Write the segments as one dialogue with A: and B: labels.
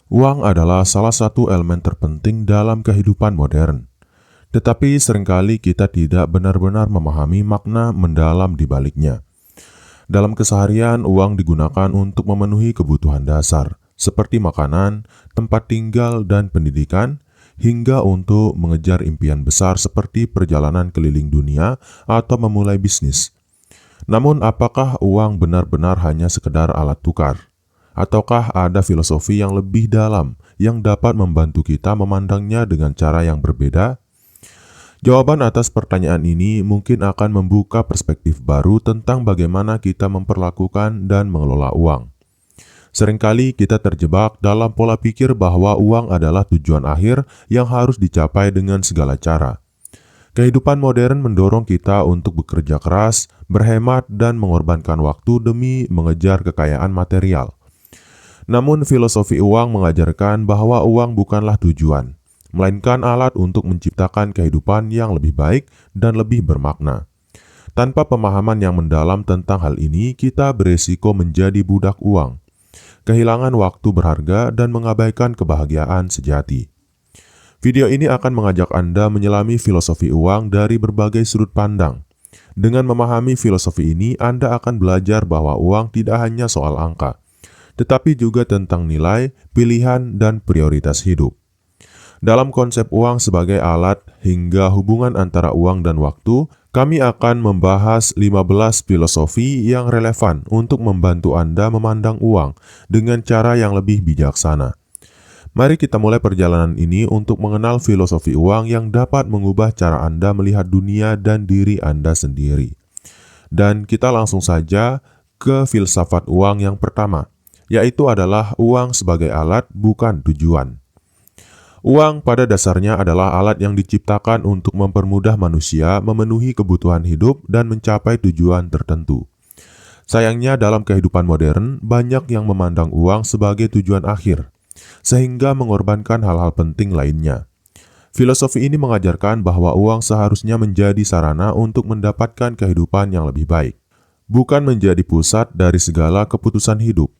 A: Uang adalah salah satu elemen terpenting dalam kehidupan modern. Tetapi seringkali kita tidak benar-benar memahami makna mendalam di baliknya. Dalam keseharian, uang digunakan untuk memenuhi kebutuhan dasar, seperti makanan, tempat tinggal, dan pendidikan, hingga untuk mengejar impian besar seperti perjalanan keliling dunia atau memulai bisnis. Namun, apakah uang benar-benar hanya sekedar alat tukar? Ataukah ada filosofi yang lebih dalam yang dapat membantu kita memandangnya dengan cara yang berbeda? Jawaban atas pertanyaan ini mungkin akan membuka perspektif baru tentang bagaimana kita memperlakukan dan mengelola uang. Seringkali kita terjebak dalam pola pikir bahwa uang adalah tujuan akhir yang harus dicapai dengan segala cara. Kehidupan modern mendorong kita untuk bekerja keras, berhemat, dan mengorbankan waktu demi mengejar kekayaan material. Namun filosofi uang mengajarkan bahwa uang bukanlah tujuan, melainkan alat untuk menciptakan kehidupan yang lebih baik dan lebih bermakna. Tanpa pemahaman yang mendalam tentang hal ini, kita beresiko menjadi budak uang, kehilangan waktu berharga, dan mengabaikan kebahagiaan sejati. Video ini akan mengajak Anda menyelami filosofi uang dari berbagai sudut pandang. Dengan memahami filosofi ini, Anda akan belajar bahwa uang tidak hanya soal angka, tetapi juga tentang nilai, pilihan, dan prioritas hidup. Dalam konsep uang sebagai alat hingga hubungan antara uang dan waktu, kami akan membahas 15 filosofi yang relevan untuk membantu Anda memandang uang dengan cara yang lebih bijaksana. Mari kita mulai perjalanan ini untuk mengenal filosofi uang yang dapat mengubah cara Anda melihat dunia dan diri Anda sendiri. Dan kita langsung saja ke filsafat uang yang pertama, yaitu adalah uang sebagai alat, bukan tujuan. Uang pada dasarnya adalah alat yang diciptakan untuk mempermudah manusia memenuhi kebutuhan hidup dan mencapai tujuan tertentu. Sayangnya dalam kehidupan modern, banyak yang memandang uang sebagai tujuan akhir, sehingga mengorbankan hal-hal penting lainnya. Filosofi ini mengajarkan bahwa uang seharusnya menjadi sarana untuk mendapatkan kehidupan yang lebih baik, bukan menjadi pusat dari segala keputusan hidup.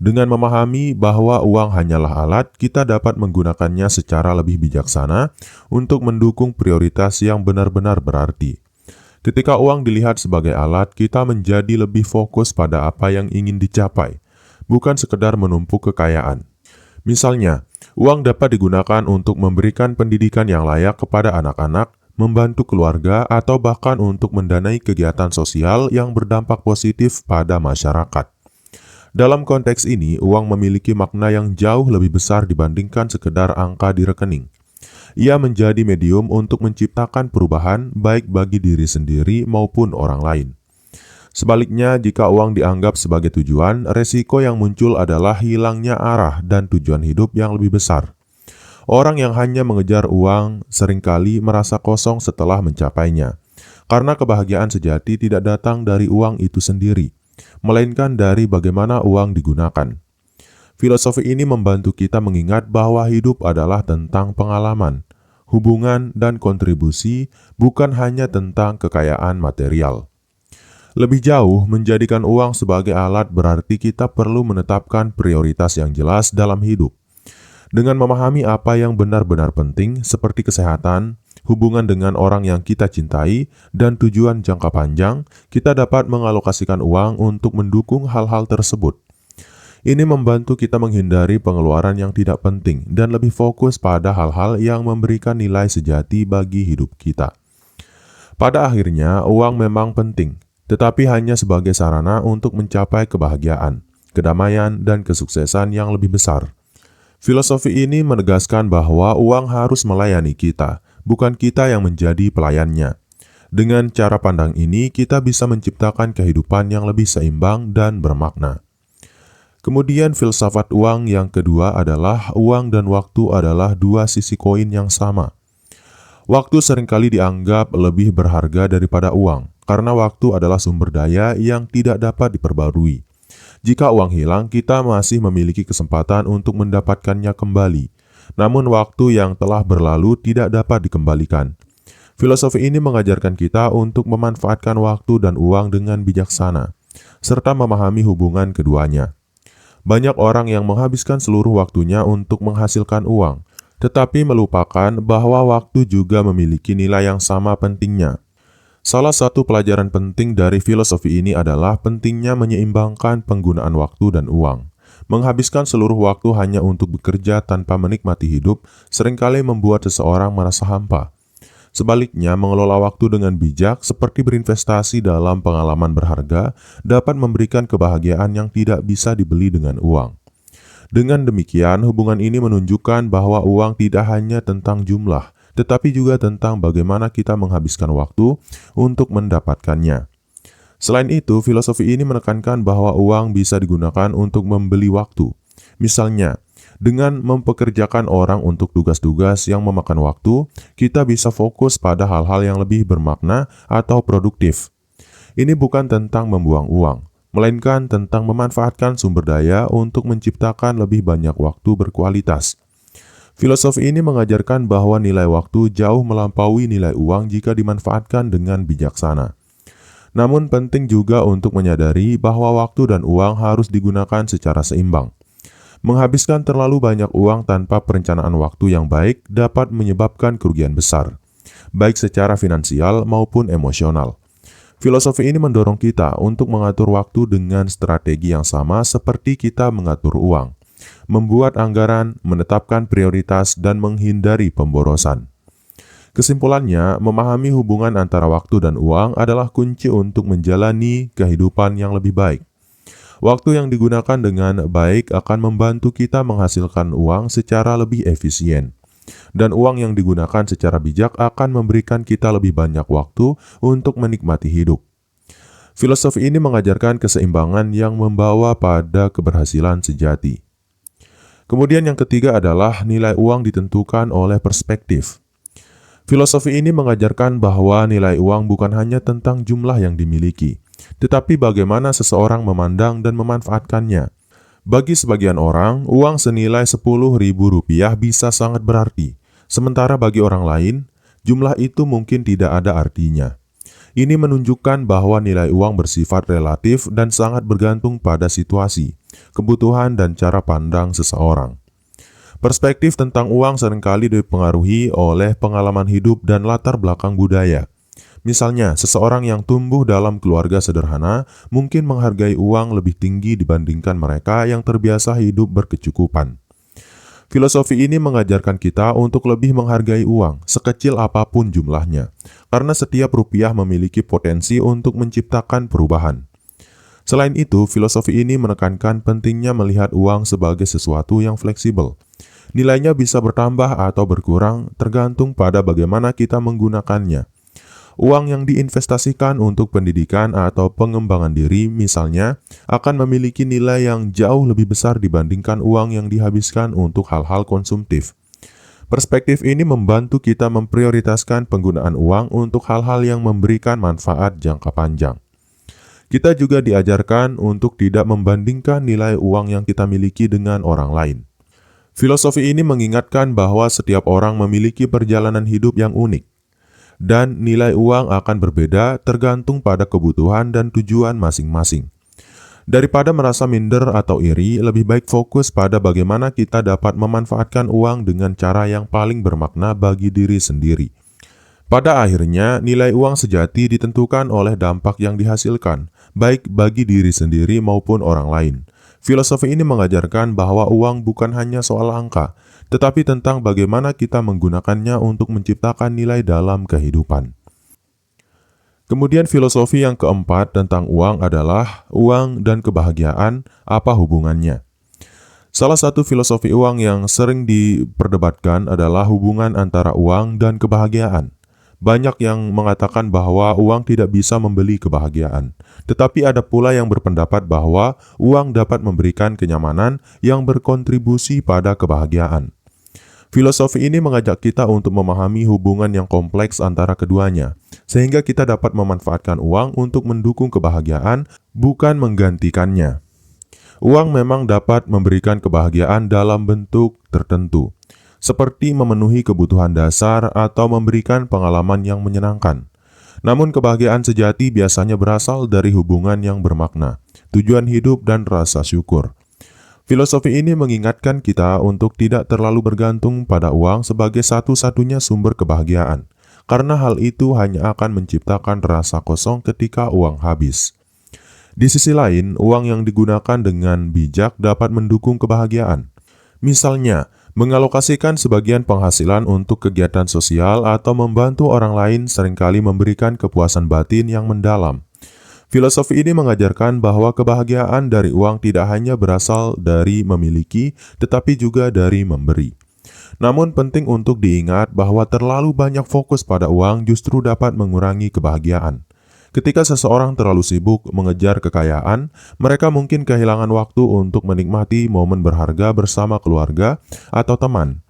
A: Dengan memahami bahwa uang hanyalah alat, kita dapat menggunakannya secara lebih bijaksana untuk mendukung prioritas yang benar-benar berarti. Ketika uang dilihat sebagai alat, kita menjadi lebih fokus pada apa yang ingin dicapai, bukan sekedar menumpuk kekayaan. Misalnya, uang dapat digunakan untuk memberikan pendidikan yang layak kepada anak-anak, membantu keluarga, atau bahkan untuk mendanai kegiatan sosial yang berdampak positif pada masyarakat. Dalam konteks ini, uang memiliki makna yang jauh lebih besar dibandingkan sekedar angka di rekening. Ia menjadi medium untuk menciptakan perubahan baik bagi diri sendiri maupun orang lain. Sebaliknya, jika uang dianggap sebagai tujuan, resiko yang muncul adalah hilangnya arah dan tujuan hidup yang lebih besar. Orang yang hanya mengejar uang seringkali merasa kosong setelah mencapainya, karena kebahagiaan sejati tidak datang dari uang itu sendiri, melainkan dari bagaimana uang digunakan. Filosofi ini membantu kita mengingat bahwa hidup adalah tentang pengalaman, hubungan, dan kontribusi, bukan hanya tentang kekayaan material. Lebih jauh, menjadikan uang sebagai alat berarti kita perlu menetapkan prioritas yang jelas dalam hidup. Dengan memahami apa yang benar-benar penting, seperti kesehatan, hubungan dengan orang yang kita cintai, dan tujuan jangka panjang, kita dapat mengalokasikan uang untuk mendukung hal-hal tersebut. Ini membantu kita menghindari pengeluaran yang tidak penting dan lebih fokus pada hal-hal yang memberikan nilai sejati bagi hidup kita. Pada akhirnya, uang memang penting, tetapi hanya sebagai sarana untuk mencapai kebahagiaan, kedamaian, dan kesuksesan yang lebih besar. Filosofi ini menegaskan bahwa uang harus melayani kita, bukan kita yang menjadi pelayannya. Dengan cara pandang ini, kita bisa menciptakan kehidupan yang lebih seimbang dan bermakna. Kemudian filsafat uang yang kedua adalah uang dan waktu adalah dua sisi koin yang sama. Waktu seringkali dianggap lebih berharga daripada uang, karena waktu adalah sumber daya yang tidak dapat diperbarui. Jika uang hilang, kita masih memiliki kesempatan untuk mendapatkannya kembali. Namun waktu yang telah berlalu tidak dapat dikembalikan. Filosofi ini mengajarkan kita untuk memanfaatkan waktu dan uang dengan bijaksana, serta memahami hubungan keduanya. Banyak orang yang menghabiskan seluruh waktunya untuk menghasilkan uang, tetapi melupakan bahwa waktu juga memiliki nilai yang sama pentingnya. Salah satu pelajaran penting dari filosofi ini adalah pentingnya menyeimbangkan penggunaan waktu dan uang. Menghabiskan seluruh waktu hanya untuk bekerja tanpa menikmati hidup seringkali membuat seseorang merasa hampa. Sebaliknya, mengelola waktu dengan bijak seperti berinvestasi dalam pengalaman berharga dapat memberikan kebahagiaan yang tidak bisa dibeli dengan uang. Dengan demikian, hubungan ini menunjukkan bahwa uang tidak hanya tentang jumlah, tetapi juga tentang bagaimana kita menghabiskan waktu untuk mendapatkannya. Selain itu, filosofi ini menekankan bahwa uang bisa digunakan untuk membeli waktu. Misalnya, dengan mempekerjakan orang untuk tugas-tugas yang memakan waktu, kita bisa fokus pada hal-hal yang lebih bermakna atau produktif. Ini bukan tentang membuang uang, melainkan tentang memanfaatkan sumber daya untuk menciptakan lebih banyak waktu berkualitas. Filosofi ini mengajarkan bahwa nilai waktu jauh melampaui nilai uang jika dimanfaatkan dengan bijaksana. Namun penting juga untuk menyadari bahwa waktu dan uang harus digunakan secara seimbang. Menghabiskan terlalu banyak uang tanpa perencanaan waktu yang baik dapat menyebabkan kerugian besar, baik secara finansial maupun emosional. Filosofi ini mendorong kita untuk mengatur waktu dengan strategi yang sama seperti kita mengatur uang. Membuat anggaran, menetapkan prioritas, dan menghindari pemborosan. Kesimpulannya, memahami hubungan antara waktu dan uang adalah kunci untuk menjalani kehidupan yang lebih baik. Waktu yang digunakan dengan baik akan membantu kita menghasilkan uang secara lebih efisien. Dan uang yang digunakan secara bijak akan memberikan kita lebih banyak waktu untuk menikmati hidup. Filosofi ini mengajarkan keseimbangan yang membawa pada keberhasilan sejati. Kemudian yang ketiga adalah nilai uang ditentukan oleh perspektif. Filosofi ini mengajarkan bahwa nilai uang bukan hanya tentang jumlah yang dimiliki, tetapi bagaimana seseorang memandang dan memanfaatkannya. Bagi sebagian orang, uang senilai Rp10.000 bisa sangat berarti, sementara bagi orang lain, jumlah itu mungkin tidak ada artinya. Ini menunjukkan bahwa nilai uang bersifat relatif dan sangat bergantung pada situasi, kebutuhan, dan cara pandang seseorang. Perspektif tentang uang seringkali dipengaruhi oleh pengalaman hidup dan latar belakang budaya. Misalnya, seseorang yang tumbuh dalam keluarga sederhana mungkin menghargai uang lebih tinggi dibandingkan mereka yang terbiasa hidup berkecukupan. Filosofi ini mengajarkan kita untuk lebih menghargai uang, sekecil apapun jumlahnya, karena setiap rupiah memiliki potensi untuk menciptakan perubahan. Selain itu, filosofi ini menekankan pentingnya melihat uang sebagai sesuatu yang fleksibel. Nilainya bisa bertambah atau berkurang tergantung pada bagaimana kita menggunakannya. Uang yang diinvestasikan untuk pendidikan atau pengembangan diri misalnya akan memiliki nilai yang jauh lebih besar dibandingkan uang yang dihabiskan untuk hal-hal konsumtif. Perspektif ini membantu kita memprioritaskan penggunaan uang untuk hal-hal yang memberikan manfaat jangka panjang. Kita juga diajarkan untuk tidak membandingkan nilai uang yang kita miliki dengan orang lain. Filosofi ini mengingatkan bahwa setiap orang memiliki perjalanan hidup yang unik, dan nilai uang akan berbeda tergantung pada kebutuhan dan tujuan masing-masing. Daripada merasa minder atau iri, lebih baik fokus pada bagaimana kita dapat memanfaatkan uang dengan cara yang paling bermakna bagi diri sendiri. Pada akhirnya, nilai uang sejati ditentukan oleh dampak yang dihasilkan, baik bagi diri sendiri maupun orang lain. Filosofi ini mengajarkan bahwa uang bukan hanya soal angka, tetapi tentang bagaimana kita menggunakannya untuk menciptakan nilai dalam kehidupan. Kemudian filosofi yang keempat tentang uang adalah uang dan kebahagiaan, apa hubungannya? Salah satu filosofi uang yang sering diperdebatkan adalah hubungan antara uang dan kebahagiaan. Banyak yang mengatakan bahwa uang tidak bisa membeli kebahagiaan, tetapi ada pula yang berpendapat bahwa uang dapat memberikan kenyamanan yang berkontribusi pada kebahagiaan. Filosofi ini mengajak kita untuk memahami hubungan yang kompleks antara keduanya, sehingga kita dapat memanfaatkan uang untuk mendukung kebahagiaan, bukan menggantikannya. Uang memang dapat memberikan kebahagiaan dalam bentuk tertentu, seperti memenuhi kebutuhan dasar atau memberikan pengalaman yang menyenangkan. Namun kebahagiaan sejati biasanya berasal dari hubungan yang bermakna, tujuan hidup, dan rasa syukur. Filosofi ini mengingatkan kita untuk tidak terlalu bergantung pada uang sebagai satu-satunya sumber kebahagiaan, karena hal itu hanya akan menciptakan rasa kosong ketika uang habis. Di sisi lain, uang yang digunakan dengan bijak dapat mendukung kebahagiaan. Misalnya, mengalokasikan sebagian penghasilan untuk kegiatan sosial atau membantu orang lain seringkali memberikan kepuasan batin yang mendalam. Filosofi ini mengajarkan bahwa kebahagiaan dari uang tidak hanya berasal dari memiliki, tetapi juga dari memberi. Namun penting untuk diingat bahwa terlalu banyak fokus pada uang justru dapat mengurangi kebahagiaan. Ketika seseorang terlalu sibuk mengejar kekayaan, mereka mungkin kehilangan waktu untuk menikmati momen berharga bersama keluarga atau teman.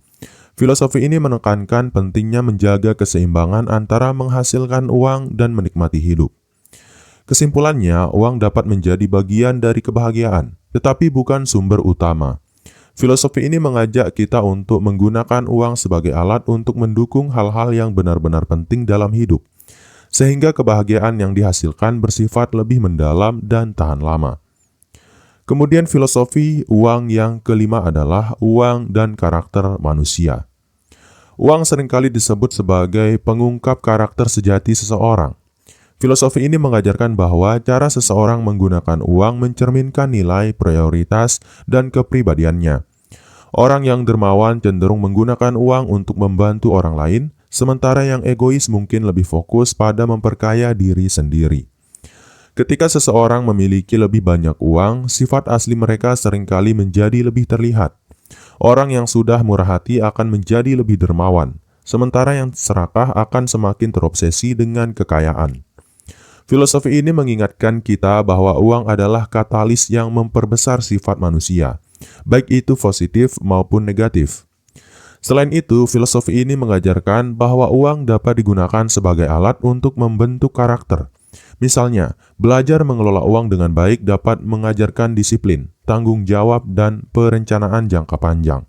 A: Filosofi ini menekankan pentingnya menjaga keseimbangan antara menghasilkan uang dan menikmati hidup. Kesimpulannya, uang dapat menjadi bagian dari kebahagiaan, tetapi bukan sumber utama. Filosofi ini mengajak kita untuk menggunakan uang sebagai alat untuk mendukung hal-hal yang benar-benar penting dalam hidup, sehingga kebahagiaan yang dihasilkan bersifat lebih mendalam dan tahan lama. Kemudian filosofi uang yang kelima adalah uang dan karakter manusia. Uang seringkali disebut sebagai pengungkap karakter sejati seseorang. Filosofi ini mengajarkan bahwa cara seseorang menggunakan uang mencerminkan nilai, prioritas, dan kepribadiannya. Orang yang dermawan cenderung menggunakan uang untuk membantu orang lain, sementara yang egois mungkin lebih fokus pada memperkaya diri sendiri. Ketika seseorang memiliki lebih banyak uang, sifat asli mereka seringkali menjadi lebih terlihat. Orang yang sudah murah hati akan menjadi lebih dermawan, sementara yang serakah akan semakin terobsesi dengan kekayaan. Filosofi ini mengingatkan kita bahwa uang adalah katalis yang memperbesar sifat manusia, baik itu positif maupun negatif. Selain itu, filosofi ini mengajarkan bahwa uang dapat digunakan sebagai alat untuk membentuk karakter. Misalnya, belajar mengelola uang dengan baik dapat mengajarkan disiplin, tanggung jawab, dan perencanaan jangka panjang.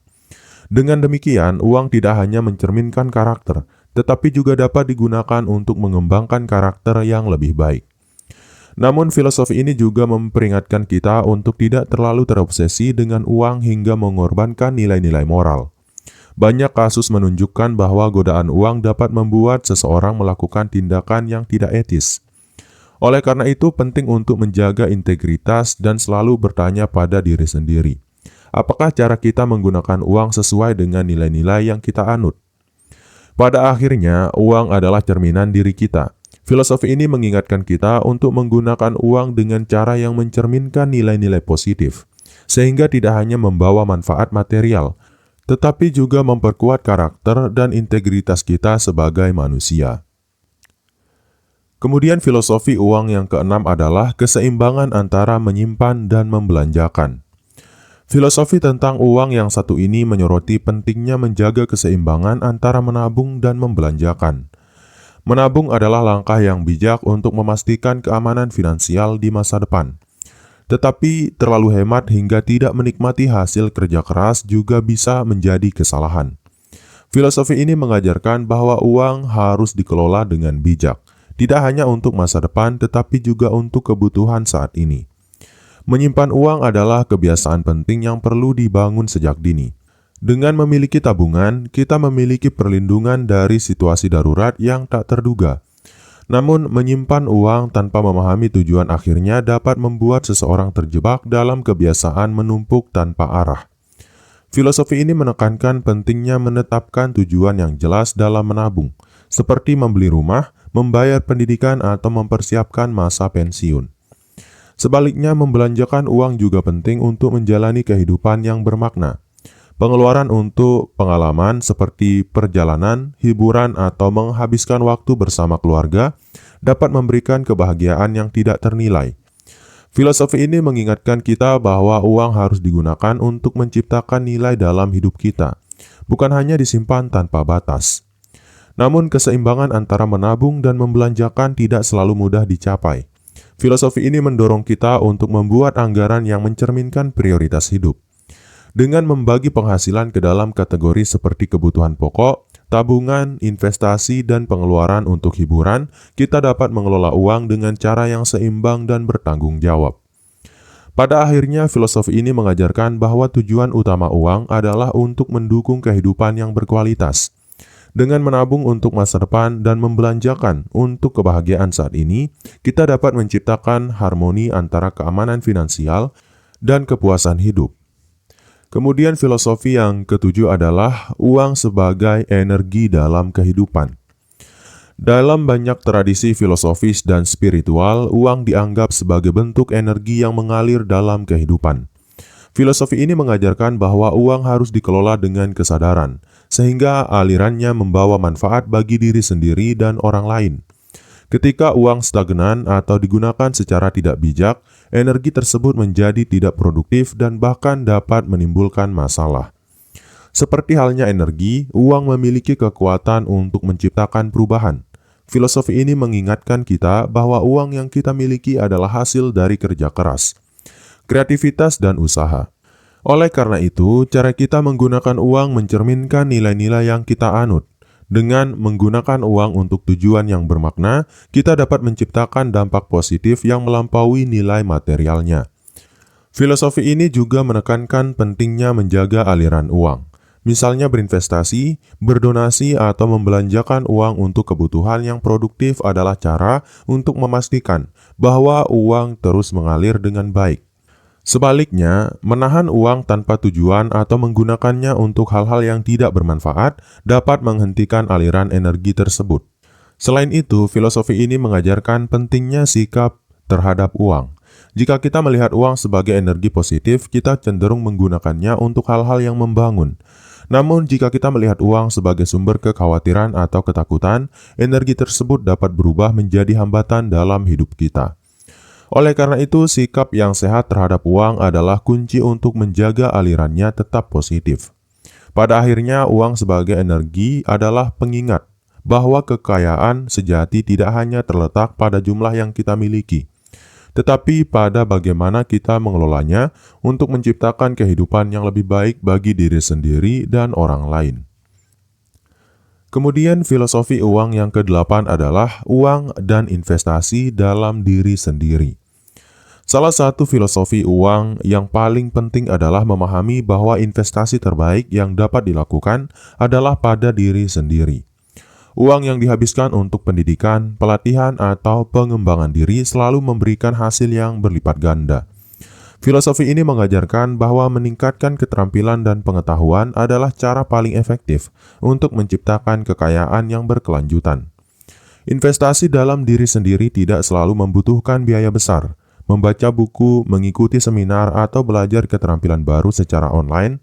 A: Dengan demikian, uang tidak hanya mencerminkan karakter, tetapi juga dapat digunakan untuk mengembangkan karakter yang lebih baik. Namun filosofi ini juga memperingatkan kita untuk tidak terlalu terobsesi dengan uang hingga mengorbankan nilai-nilai moral. Banyak kasus menunjukkan bahwa godaan uang dapat membuat seseorang melakukan tindakan yang tidak etis. Oleh karena itu penting untuk menjaga integritas dan selalu bertanya pada diri sendiri. Apakah cara kita menggunakan uang sesuai dengan nilai-nilai yang kita anut? Pada akhirnya, uang adalah cerminan diri kita. Filosofi ini mengingatkan kita untuk menggunakan uang dengan cara yang mencerminkan nilai-nilai positif, sehingga tidak hanya membawa manfaat material, tetapi juga memperkuat karakter dan integritas kita sebagai manusia. Kemudian filosofi uang yang keenam adalah keseimbangan antara menyimpan dan membelanjakan. Filosofi tentang uang yang satu ini menyoroti pentingnya menjaga keseimbangan antara menabung dan membelanjakan. Menabung adalah langkah yang bijak untuk memastikan keamanan finansial di masa depan. Tetapi terlalu hemat hingga tidak menikmati hasil kerja keras juga bisa menjadi kesalahan. Filosofi ini mengajarkan bahwa uang harus dikelola dengan bijak, tidak hanya untuk masa depan tetapi juga untuk kebutuhan saat ini. Menyimpan uang adalah kebiasaan penting yang perlu dibangun sejak dini. Dengan memiliki tabungan, kita memiliki perlindungan dari situasi darurat yang tak terduga. Namun, menyimpan uang tanpa memahami tujuan akhirnya dapat membuat seseorang terjebak dalam kebiasaan menumpuk tanpa arah. Filosofi ini menekankan pentingnya menetapkan tujuan yang jelas dalam menabung, seperti membeli rumah, membayar pendidikan, atau mempersiapkan masa pensiun. Sebaliknya, membelanjakan uang juga penting untuk menjalani kehidupan yang bermakna. Pengeluaran untuk pengalaman seperti perjalanan, hiburan, atau menghabiskan waktu bersama keluarga dapat memberikan kebahagiaan yang tidak ternilai. Filosofi ini mengingatkan kita bahwa uang harus digunakan untuk menciptakan nilai dalam hidup kita, bukan hanya disimpan tanpa batas. Namun, keseimbangan antara menabung dan membelanjakan tidak selalu mudah dicapai. Filosofi ini mendorong kita untuk membuat anggaran yang mencerminkan prioritas hidup. Dengan membagi penghasilan ke dalam kategori seperti kebutuhan pokok, tabungan, investasi, dan pengeluaran untuk hiburan, kita dapat mengelola uang dengan cara yang seimbang dan bertanggung jawab. Pada akhirnya, filosofi ini mengajarkan bahwa tujuan utama uang adalah untuk mendukung kehidupan yang berkualitas. Dengan menabung untuk masa depan dan membelanjakan untuk kebahagiaan saat ini, kita dapat menciptakan harmoni antara keamanan finansial dan kepuasan hidup. Kemudian filosofi yang ketujuh adalah uang sebagai energi dalam kehidupan. Dalam banyak tradisi filosofis dan spiritual, uang dianggap sebagai bentuk energi yang mengalir dalam kehidupan. Filosofi ini mengajarkan bahwa uang harus dikelola dengan kesadaran, sehingga alirannya membawa manfaat bagi diri sendiri dan orang lain. Ketika uang stagnan atau digunakan secara tidak bijak, energi tersebut menjadi tidak produktif dan bahkan dapat menimbulkan masalah. Seperti halnya energi, uang memiliki kekuatan untuk menciptakan perubahan. Filosofi ini mengingatkan kita bahwa uang yang kita miliki adalah hasil dari kerja keras, kreativitas, dan usaha. Oleh karena itu, cara kita menggunakan uang mencerminkan nilai-nilai yang kita anut. Dengan menggunakan uang untuk tujuan yang bermakna, kita dapat menciptakan dampak positif yang melampaui nilai materialnya. Filosofi ini juga menekankan pentingnya menjaga aliran uang. Misalnya berinvestasi, berdonasi, atau membelanjakan uang untuk kebutuhan yang produktif adalah cara untuk memastikan bahwa uang terus mengalir dengan baik. Sebaliknya, menahan uang tanpa tujuan atau menggunakannya untuk hal-hal yang tidak bermanfaat dapat menghentikan aliran energi tersebut. Selain itu, filosofi ini mengajarkan pentingnya sikap terhadap uang. Jika kita melihat uang sebagai energi positif, kita cenderung menggunakannya untuk hal-hal yang membangun. Namun, jika kita melihat uang sebagai sumber kekhawatiran atau ketakutan, energi tersebut dapat berubah menjadi hambatan dalam hidup kita. Oleh karena itu, sikap yang sehat terhadap uang adalah kunci untuk menjaga alirannya tetap positif. Pada akhirnya, uang sebagai energi adalah pengingat bahwa kekayaan sejati tidak hanya terletak pada jumlah yang kita miliki, tetapi pada bagaimana kita mengelolanya untuk menciptakan kehidupan yang lebih baik bagi diri sendiri dan orang lain. Kemudian filosofi uang yang ke-8 adalah uang dan investasi dalam diri sendiri. Salah satu filosofi uang yang paling penting adalah memahami bahwa investasi terbaik yang dapat dilakukan adalah pada diri sendiri. Uang yang dihabiskan untuk pendidikan, pelatihan, atau pengembangan diri selalu memberikan hasil yang berlipat ganda. Filosofi ini mengajarkan bahwa meningkatkan keterampilan dan pengetahuan adalah cara paling efektif untuk menciptakan kekayaan yang berkelanjutan. Investasi dalam diri sendiri tidak selalu membutuhkan biaya besar. Membaca buku, mengikuti seminar, atau belajar keterampilan baru secara online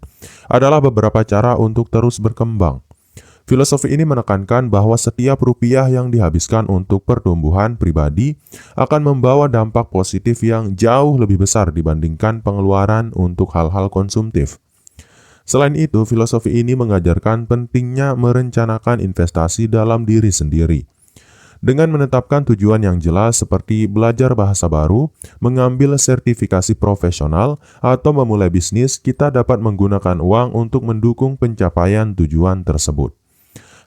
A: adalah beberapa cara untuk terus berkembang. Filosofi ini menekankan bahwa setiap rupiah yang dihabiskan untuk pertumbuhan pribadi akan membawa dampak positif yang jauh lebih besar dibandingkan pengeluaran untuk hal-hal konsumtif. Selain itu, filosofi ini mengajarkan pentingnya merencanakan investasi dalam diri sendiri. Dengan menetapkan tujuan yang jelas seperti belajar bahasa baru, mengambil sertifikasi profesional, atau memulai bisnis, kita dapat menggunakan uang untuk mendukung pencapaian tujuan tersebut.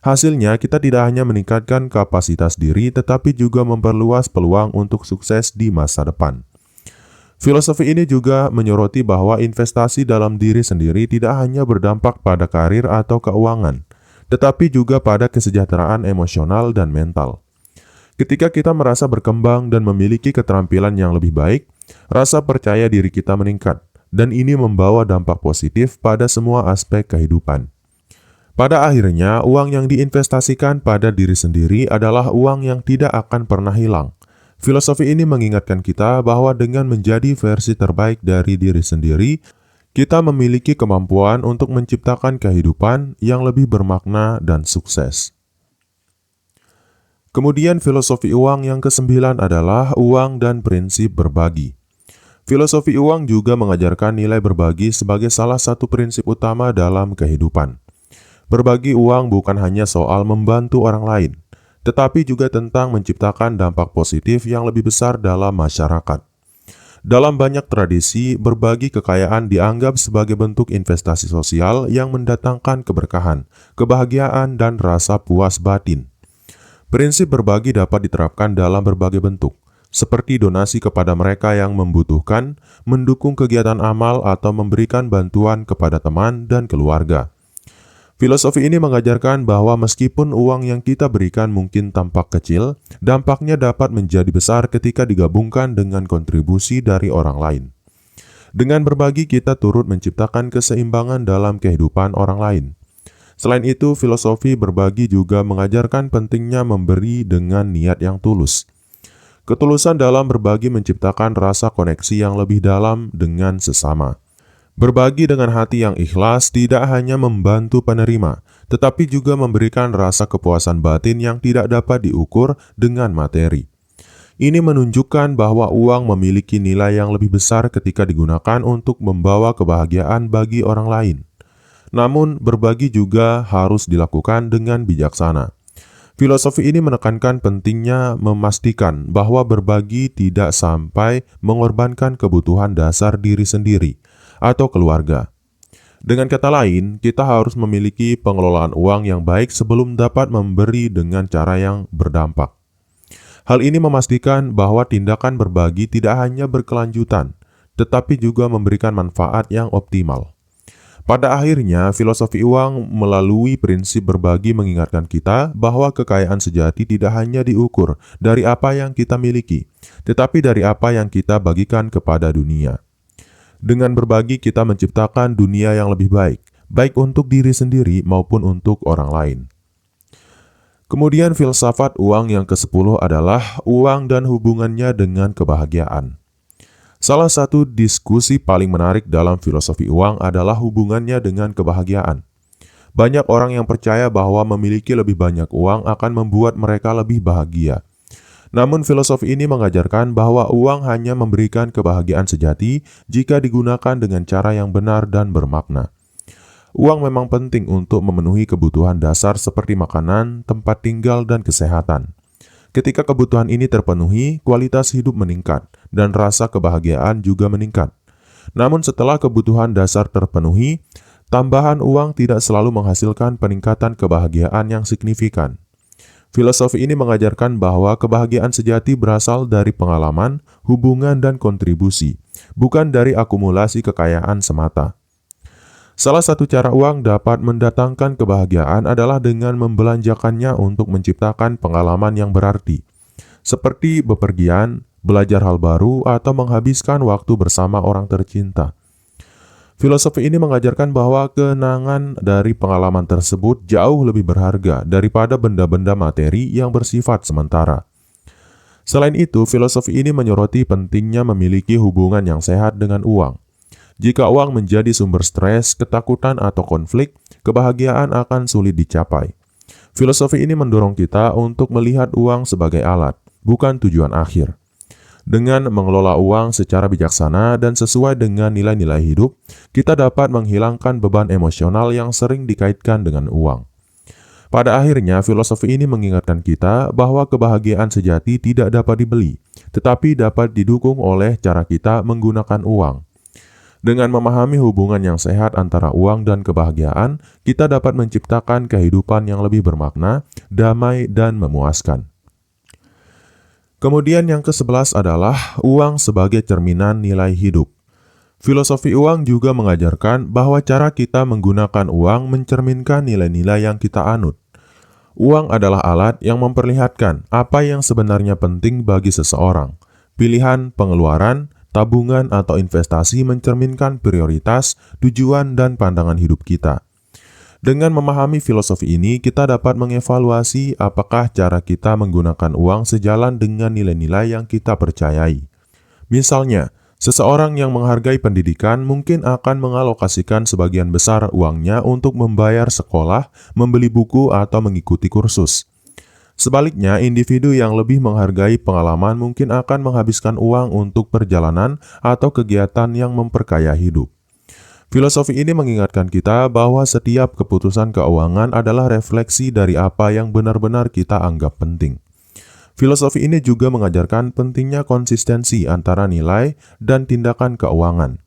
A: Hasilnya, kita tidak hanya meningkatkan kapasitas diri, tetapi juga memperluas peluang untuk sukses di masa depan. Filosofi ini juga menyoroti bahwa investasi dalam diri sendiri tidak hanya berdampak pada karir atau keuangan, tetapi juga pada kesejahteraan emosional dan mental. Ketika kita merasa berkembang dan memiliki keterampilan yang lebih baik, rasa percaya diri kita meningkat, dan ini membawa dampak positif pada semua aspek kehidupan. Pada akhirnya, uang yang diinvestasikan pada diri sendiri adalah uang yang tidak akan pernah hilang. Filosofi ini mengingatkan kita bahwa dengan menjadi versi terbaik dari diri sendiri, kita memiliki kemampuan untuk menciptakan kehidupan yang lebih bermakna dan sukses. Kemudian filosofi uang yang ke-9 adalah uang dan prinsip berbagi. Filosofi uang juga mengajarkan nilai berbagi sebagai salah satu prinsip utama dalam kehidupan. Berbagi uang bukan hanya soal membantu orang lain, tetapi juga tentang menciptakan dampak positif yang lebih besar dalam masyarakat. Dalam banyak tradisi, berbagi kekayaan dianggap sebagai bentuk investasi sosial yang mendatangkan keberkahan, kebahagiaan, dan rasa puas batin. Prinsip berbagi dapat diterapkan dalam berbagai bentuk, seperti donasi kepada mereka yang membutuhkan, mendukung kegiatan amal, atau memberikan bantuan kepada teman dan keluarga. Filosofi ini mengajarkan bahwa meskipun uang yang kita berikan mungkin tampak kecil, dampaknya dapat menjadi besar ketika digabungkan dengan kontribusi dari orang lain. Dengan berbagi, kita turut menciptakan keseimbangan dalam kehidupan orang lain. Selain itu, filosofi berbagi juga mengajarkan pentingnya memberi dengan niat yang tulus. Ketulusan dalam berbagi menciptakan rasa koneksi yang lebih dalam dengan sesama. Berbagi dengan hati yang ikhlas tidak hanya membantu penerima, tetapi juga memberikan rasa kepuasan batin yang tidak dapat diukur dengan materi. Ini menunjukkan bahwa uang memiliki nilai yang lebih besar ketika digunakan untuk membawa kebahagiaan bagi orang lain. Namun, berbagi juga harus dilakukan dengan bijaksana. Filosofi ini menekankan pentingnya memastikan bahwa berbagi tidak sampai mengorbankan kebutuhan dasar diri sendiri atau keluarga. Dengan kata lain, kita harus memiliki pengelolaan uang yang baik sebelum dapat memberi dengan cara yang berdampak. Hal ini memastikan bahwa tindakan berbagi tidak hanya berkelanjutan, tetapi juga memberikan manfaat yang optimal. Pada akhirnya, filosofi uang melalui prinsip berbagi mengingatkan kita bahwa kekayaan sejati tidak hanya diukur dari apa yang kita miliki, tetapi dari apa yang kita bagikan kepada dunia. Dengan berbagi, kita menciptakan dunia yang lebih baik, baik untuk diri sendiri maupun untuk orang lain. Kemudian filsafat uang yang ke-10 adalah uang dan hubungannya dengan kebahagiaan. Salah satu diskusi paling menarik dalam filosofi uang adalah hubungannya dengan kebahagiaan. Banyak orang yang percaya bahwa memiliki lebih banyak uang akan membuat mereka lebih bahagia. Namun filosofi ini mengajarkan bahwa uang hanya memberikan kebahagiaan sejati jika digunakan dengan cara yang benar dan bermakna. Uang memang penting untuk memenuhi kebutuhan dasar seperti makanan, tempat tinggal, dan kesehatan. Ketika kebutuhan ini terpenuhi, kualitas hidup meningkat, dan rasa kebahagiaan juga meningkat. Namun setelah kebutuhan dasar terpenuhi, tambahan uang tidak selalu menghasilkan peningkatan kebahagiaan yang signifikan. Filosofi ini mengajarkan bahwa kebahagiaan sejati berasal dari pengalaman, hubungan, dan kontribusi, bukan dari akumulasi kekayaan semata. Salah satu cara uang dapat mendatangkan kebahagiaan adalah dengan membelanjakannya untuk menciptakan pengalaman yang berarti, seperti bepergian, belajar hal baru, atau menghabiskan waktu bersama orang tercinta. Filosofi ini mengajarkan bahwa kenangan dari pengalaman tersebut jauh lebih berharga daripada benda-benda materi yang bersifat sementara. Selain itu, filosofi ini menyoroti pentingnya memiliki hubungan yang sehat dengan uang. Jika uang menjadi sumber stres, ketakutan, atau konflik, kebahagiaan akan sulit dicapai. Filosofi ini mendorong kita untuk melihat uang sebagai alat, bukan tujuan akhir. Dengan mengelola uang secara bijaksana dan sesuai dengan nilai-nilai hidup, kita dapat menghilangkan beban emosional yang sering dikaitkan dengan uang. Pada akhirnya, filosofi ini mengingatkan kita bahwa kebahagiaan sejati tidak dapat dibeli, tetapi dapat didukung oleh cara kita menggunakan uang. Dengan memahami hubungan yang sehat antara uang dan kebahagiaan, kita dapat menciptakan kehidupan yang lebih bermakna, damai, dan memuaskan. Kemudian yang ke-11 adalah uang sebagai cerminan nilai hidup. Filosofi uang juga mengajarkan bahwa cara kita menggunakan uang mencerminkan nilai-nilai yang kita anut. Uang adalah alat yang memperlihatkan apa yang sebenarnya penting bagi seseorang. Pilihan, pengeluaran, tabungan, atau investasi mencerminkan prioritas, tujuan, dan pandangan hidup kita. Dengan memahami filosofi ini, kita dapat mengevaluasi apakah cara kita menggunakan uang sejalan dengan nilai-nilai yang kita percayai. Misalnya, seseorang yang menghargai pendidikan mungkin akan mengalokasikan sebagian besar uangnya untuk membayar sekolah, membeli buku, atau mengikuti kursus. Sebaliknya, individu yang lebih menghargai pengalaman mungkin akan menghabiskan uang untuk perjalanan atau kegiatan yang memperkaya hidup. Filosofi ini mengingatkan kita bahwa setiap keputusan keuangan adalah refleksi dari apa yang benar-benar kita anggap penting. Filosofi ini juga mengajarkan pentingnya konsistensi antara nilai dan tindakan keuangan.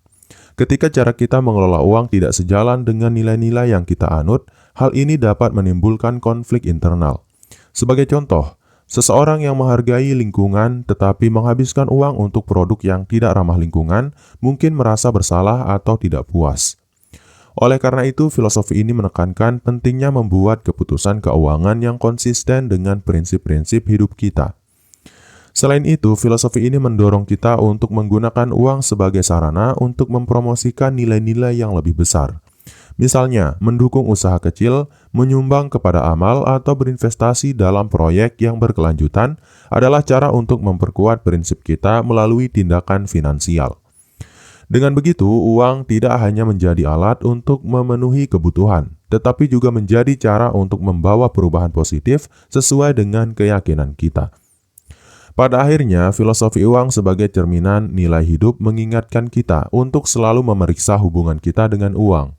A: Ketika cara kita mengelola uang tidak sejalan dengan nilai-nilai yang kita anut, hal ini dapat menimbulkan konflik internal. Sebagai contoh, Seseorang yang menghargai lingkungan tetapi menghabiskan uang untuk produk yang tidak ramah lingkungan mungkin merasa bersalah atau tidak puas. Oleh karena itu, filosofi ini menekankan pentingnya membuat keputusan keuangan yang konsisten dengan prinsip-prinsip hidup kita. Selain itu, filosofi ini mendorong kita untuk menggunakan uang sebagai sarana untuk mempromosikan nilai-nilai yang lebih besar. Misalnya, mendukung usaha kecil, menyumbang kepada amal, atau berinvestasi dalam proyek yang berkelanjutan adalah cara untuk memperkuat prinsip kita melalui tindakan finansial. Dengan begitu, uang tidak hanya menjadi alat untuk memenuhi kebutuhan, tetapi juga menjadi cara untuk membawa perubahan positif sesuai dengan keyakinan kita. Pada akhirnya, filosofi uang sebagai cerminan nilai hidup mengingatkan kita untuk selalu memeriksa hubungan kita dengan uang.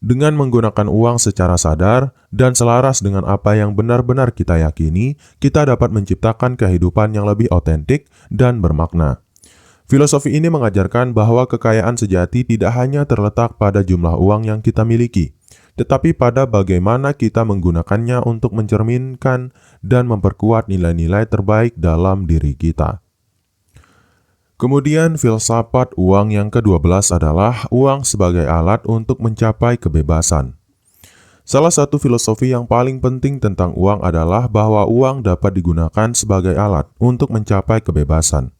A: Dengan menggunakan uang secara sadar dan selaras dengan apa yang benar-benar kita yakini, kita dapat menciptakan kehidupan yang lebih otentik dan bermakna. Filosofi ini mengajarkan bahwa kekayaan sejati tidak hanya terletak pada jumlah uang yang kita miliki, tetapi pada bagaimana kita menggunakannya untuk mencerminkan dan memperkuat nilai-nilai terbaik dalam diri kita. Kemudian filsafat uang yang ke-12 adalah uang sebagai alat untuk mencapai kebebasan. Salah satu filosofi yang paling penting tentang uang adalah bahwa uang dapat digunakan sebagai alat untuk mencapai kebebasan.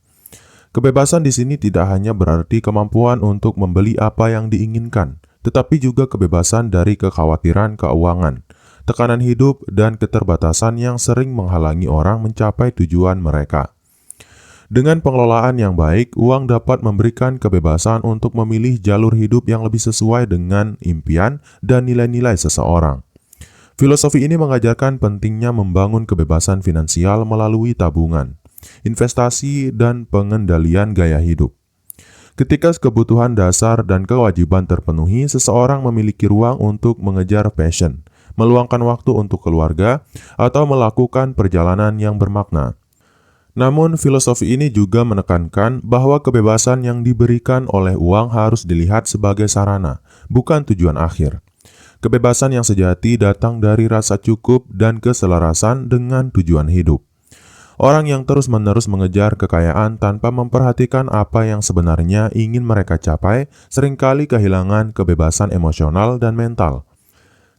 A: Kebebasan di sini tidak hanya berarti kemampuan untuk membeli apa yang diinginkan, tetapi juga kebebasan dari kekhawatiran keuangan, tekanan hidup, dan keterbatasan yang sering menghalangi orang mencapai tujuan mereka. Dengan pengelolaan yang baik, uang dapat memberikan kebebasan untuk memilih jalur hidup yang lebih sesuai dengan impian dan nilai-nilai seseorang. Filosofi ini mengajarkan pentingnya membangun kebebasan finansial melalui tabungan, investasi, dan pengendalian gaya hidup. Ketika kebutuhan dasar dan kewajiban terpenuhi, seseorang memiliki ruang untuk mengejar passion, meluangkan waktu untuk keluarga, atau melakukan perjalanan yang bermakna. Namun, filosofi ini juga menekankan bahwa kebebasan yang diberikan oleh uang harus dilihat sebagai sarana, bukan tujuan akhir. Kebebasan yang sejati datang dari rasa cukup dan keselarasan dengan tujuan hidup. Orang yang terus-menerus mengejar kekayaan tanpa memperhatikan apa yang sebenarnya ingin mereka capai seringkali kehilangan kebebasan emosional dan mental.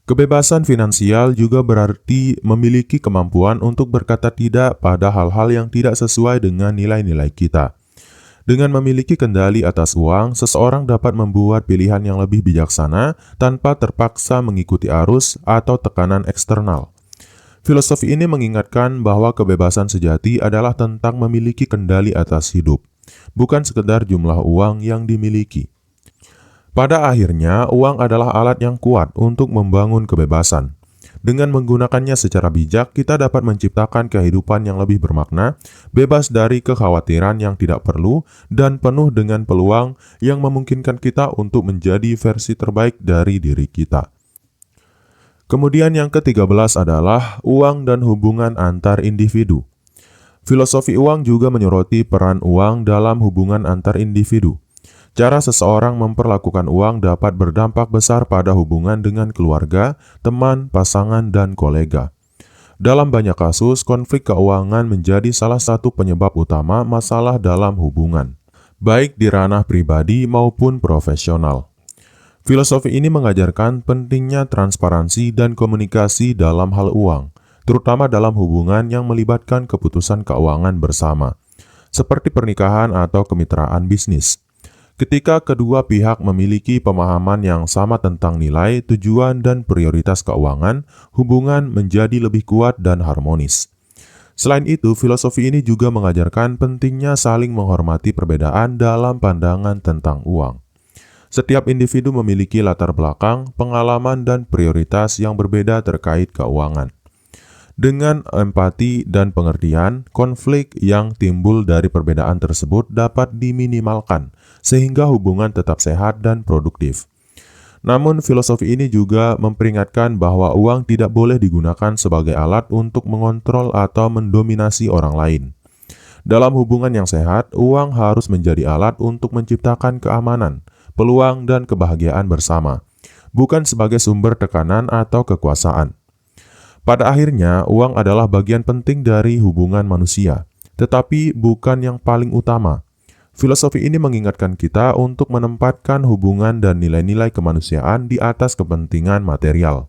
A: Kebebasan finansial juga berarti memiliki kemampuan untuk berkata tidak pada hal-hal yang tidak sesuai dengan nilai-nilai kita. Dengan memiliki kendali atas uang, seseorang dapat membuat pilihan yang lebih bijaksana tanpa terpaksa mengikuti arus atau tekanan eksternal. Filosofi ini mengingatkan bahwa kebebasan sejati adalah tentang memiliki kendali atas hidup, bukan sekedar jumlah uang yang dimiliki. Pada akhirnya, uang adalah alat yang kuat untuk membangun kebebasan. Dengan menggunakannya secara bijak, kita dapat menciptakan kehidupan yang lebih bermakna, bebas dari kekhawatiran yang tidak perlu, dan penuh dengan peluang yang memungkinkan kita untuk menjadi versi terbaik dari diri kita. Kemudian yang ke-13 adalah uang dan hubungan antar individu. Filosofi uang juga menyoroti peran uang dalam hubungan antar individu. Cara seseorang memperlakukan uang dapat berdampak besar pada hubungan dengan keluarga, teman, pasangan, dan kolega. Dalam banyak kasus, konflik keuangan menjadi salah satu penyebab utama masalah dalam hubungan, baik di ranah pribadi maupun profesional. Filosofi ini mengajarkan pentingnya transparansi dan komunikasi dalam hal uang, terutama dalam hubungan yang melibatkan keputusan keuangan bersama, seperti pernikahan atau kemitraan bisnis. Ketika kedua pihak memiliki pemahaman yang sama tentang nilai, tujuan, dan prioritas keuangan, hubungan menjadi lebih kuat dan harmonis. Selain itu, filosofi ini juga mengajarkan pentingnya saling menghormati perbedaan dalam pandangan tentang uang. Setiap individu memiliki latar belakang, pengalaman, dan prioritas yang berbeda terkait keuangan. Dengan empati dan pengertian, konflik yang timbul dari perbedaan tersebut dapat diminimalkan, sehingga hubungan tetap sehat dan produktif. Namun, filosofi ini juga memperingatkan bahwa uang tidak boleh digunakan sebagai alat untuk mengontrol atau mendominasi orang lain. Dalam hubungan yang sehat, uang harus menjadi alat untuk menciptakan keamanan, peluang, dan kebahagiaan bersama, bukan sebagai sumber tekanan atau kekuasaan. Pada akhirnya, uang adalah bagian penting dari hubungan manusia, tetapi bukan yang paling utama. Filosofi ini mengingatkan kita untuk menempatkan hubungan dan nilai-nilai kemanusiaan di atas kepentingan material.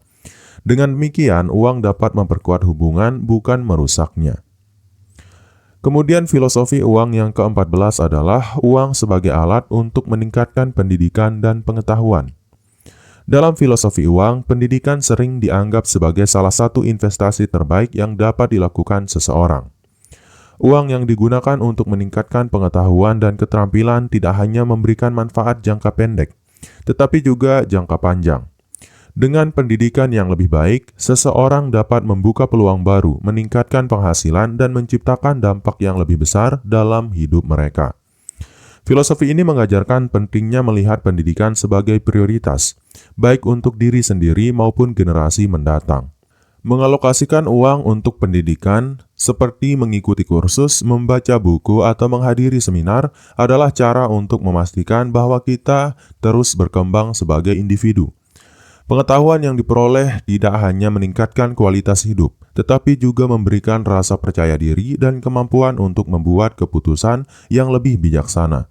A: Dengan demikian, uang dapat memperkuat hubungan, bukan merusaknya. Kemudian filosofi uang yang ke-14 adalah uang sebagai alat untuk meningkatkan pendidikan dan pengetahuan. Dalam filosofi uang, pendidikan sering dianggap sebagai salah satu investasi terbaik yang dapat dilakukan seseorang. Uang yang digunakan untuk meningkatkan pengetahuan dan keterampilan tidak hanya memberikan manfaat jangka pendek, tetapi juga jangka panjang. Dengan pendidikan yang lebih baik, seseorang dapat membuka peluang baru, meningkatkan penghasilan, dan menciptakan dampak yang lebih besar dalam hidup mereka. Filosofi ini mengajarkan pentingnya melihat pendidikan sebagai prioritas, baik untuk diri sendiri maupun generasi mendatang. Mengalokasikan uang untuk pendidikan, seperti mengikuti kursus, membaca buku, atau menghadiri seminar, adalah cara untuk memastikan bahwa kita terus berkembang sebagai individu. Pengetahuan yang diperoleh tidak hanya meningkatkan kualitas hidup, tetapi juga memberikan rasa percaya diri dan kemampuan untuk membuat keputusan yang lebih bijaksana.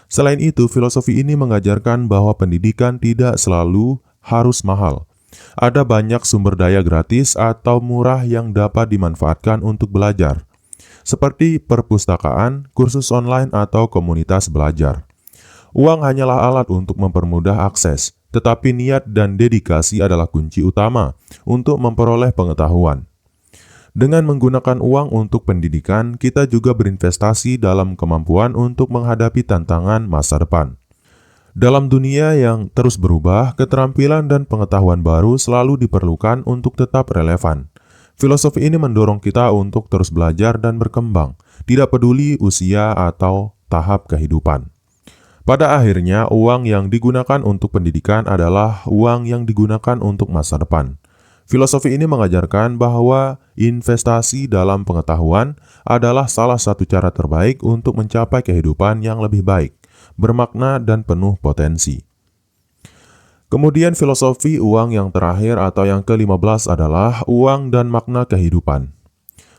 A: Selain itu, filosofi ini mengajarkan bahwa pendidikan tidak selalu harus mahal. Ada banyak sumber daya gratis atau murah yang dapat dimanfaatkan untuk belajar, seperti perpustakaan, kursus online, atau komunitas belajar. Uang hanyalah alat untuk mempermudah akses, tetapi niat dan dedikasi adalah kunci utama untuk memperoleh pengetahuan. Dengan menggunakan uang untuk pendidikan, kita juga berinvestasi dalam kemampuan untuk menghadapi tantangan masa depan. Dalam dunia yang terus berubah, keterampilan dan pengetahuan baru selalu diperlukan untuk tetap relevan. Filosofi ini mendorong kita untuk terus belajar dan berkembang, tidak peduli usia atau tahap kehidupan. Pada akhirnya, uang yang digunakan untuk pendidikan adalah uang yang digunakan untuk masa depan. Filosofi ini mengajarkan bahwa investasi dalam pengetahuan adalah salah satu cara terbaik untuk mencapai kehidupan yang lebih baik, bermakna, dan penuh potensi. Kemudian filosofi uang yang terakhir atau yang ke-15 adalah uang dan makna kehidupan.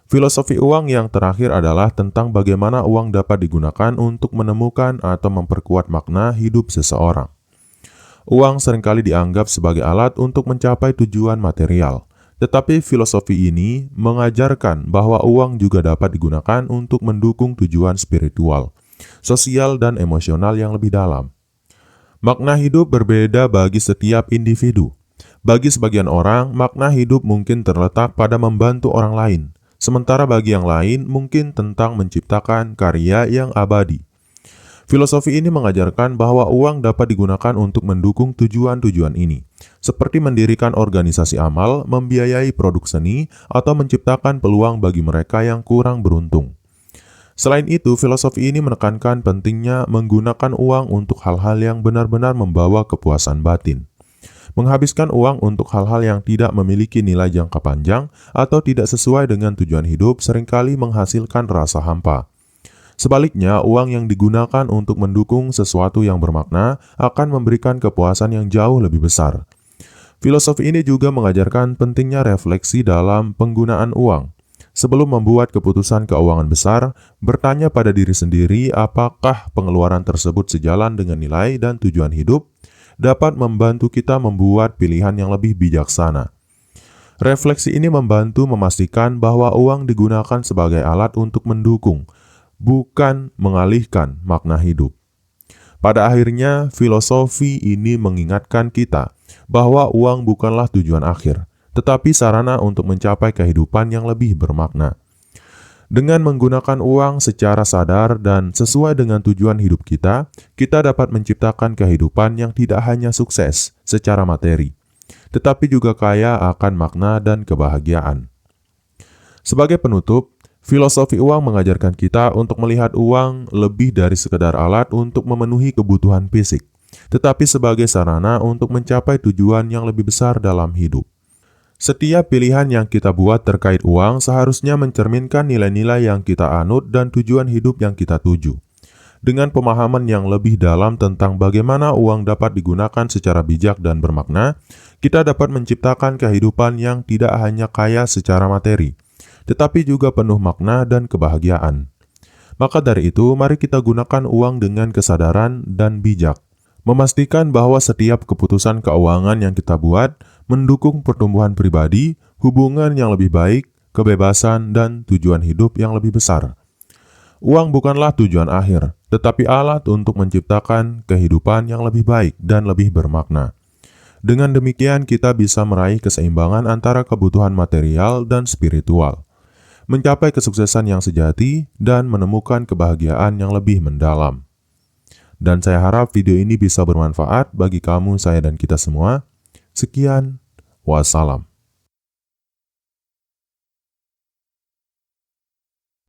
A: Filosofi uang yang terakhir adalah tentang bagaimana uang dapat digunakan untuk menemukan atau memperkuat makna hidup seseorang. Uang seringkali dianggap sebagai alat untuk mencapai tujuan material, tetapi filosofi ini mengajarkan bahwa uang juga dapat digunakan untuk mendukung tujuan spiritual, sosial, dan emosional yang lebih dalam. Makna hidup berbeda bagi setiap individu. Bagi sebagian orang, makna hidup mungkin terletak pada membantu orang lain, sementara bagi yang lain mungkin tentang menciptakan karya yang abadi. Filosofi ini mengajarkan bahwa uang dapat digunakan untuk mendukung tujuan-tujuan ini, seperti mendirikan organisasi amal, membiayai produk seni, atau menciptakan peluang bagi mereka yang kurang beruntung. Selain itu, filosofi ini menekankan pentingnya menggunakan uang untuk hal-hal yang benar-benar membawa kepuasan batin. Menghabiskan uang untuk hal-hal yang tidak memiliki nilai jangka panjang atau tidak sesuai dengan tujuan hidup seringkali menghasilkan rasa hampa. Sebaliknya, uang yang digunakan untuk mendukung sesuatu yang bermakna akan memberikan kepuasan yang jauh lebih besar. Filosofi ini juga mengajarkan pentingnya refleksi dalam penggunaan uang. Sebelum membuat keputusan keuangan besar, bertanya pada diri sendiri apakah pengeluaran tersebut sejalan dengan nilai dan tujuan hidup, dapat membantu kita membuat pilihan yang lebih bijaksana. Refleksi ini membantu memastikan bahwa uang digunakan sebagai alat untuk mendukung, bukan mengalihkan makna hidup. Pada akhirnya, filosofi ini mengingatkan kita bahwa uang bukanlah tujuan akhir, tetapi sarana untuk mencapai kehidupan yang lebih bermakna. Dengan menggunakan uang secara sadar dan sesuai dengan tujuan hidup kita, kita dapat menciptakan kehidupan yang tidak hanya sukses secara materi, tetapi juga kaya akan makna dan kebahagiaan. Sebagai penutup, filosofi uang mengajarkan kita untuk melihat uang lebih dari sekedar alat untuk memenuhi kebutuhan fisik, tetapi sebagai sarana untuk mencapai tujuan yang lebih besar dalam hidup. Setiap pilihan yang kita buat terkait uang seharusnya mencerminkan nilai-nilai yang kita anut dan tujuan hidup yang kita tuju. Dengan pemahaman yang lebih dalam tentang bagaimana uang dapat digunakan secara bijak dan bermakna, kita dapat menciptakan kehidupan yang tidak hanya kaya secara materi, tetapi juga penuh makna dan kebahagiaan. Maka dari itu, mari kita gunakan uang dengan kesadaran dan bijak, memastikan bahwa setiap keputusan keuangan yang kita buat mendukung pertumbuhan pribadi, hubungan yang lebih baik, kebebasan, dan tujuan hidup yang lebih besar. Uang bukanlah tujuan akhir, tetapi alat untuk menciptakan kehidupan yang lebih baik dan lebih bermakna. Dengan demikian, kita bisa meraih keseimbangan antara kebutuhan material dan spiritual, mencapai kesuksesan yang sejati, dan menemukan kebahagiaan yang lebih mendalam. Dan saya harap video ini bisa bermanfaat bagi kamu, saya, dan kita semua. Sekian, wassalam.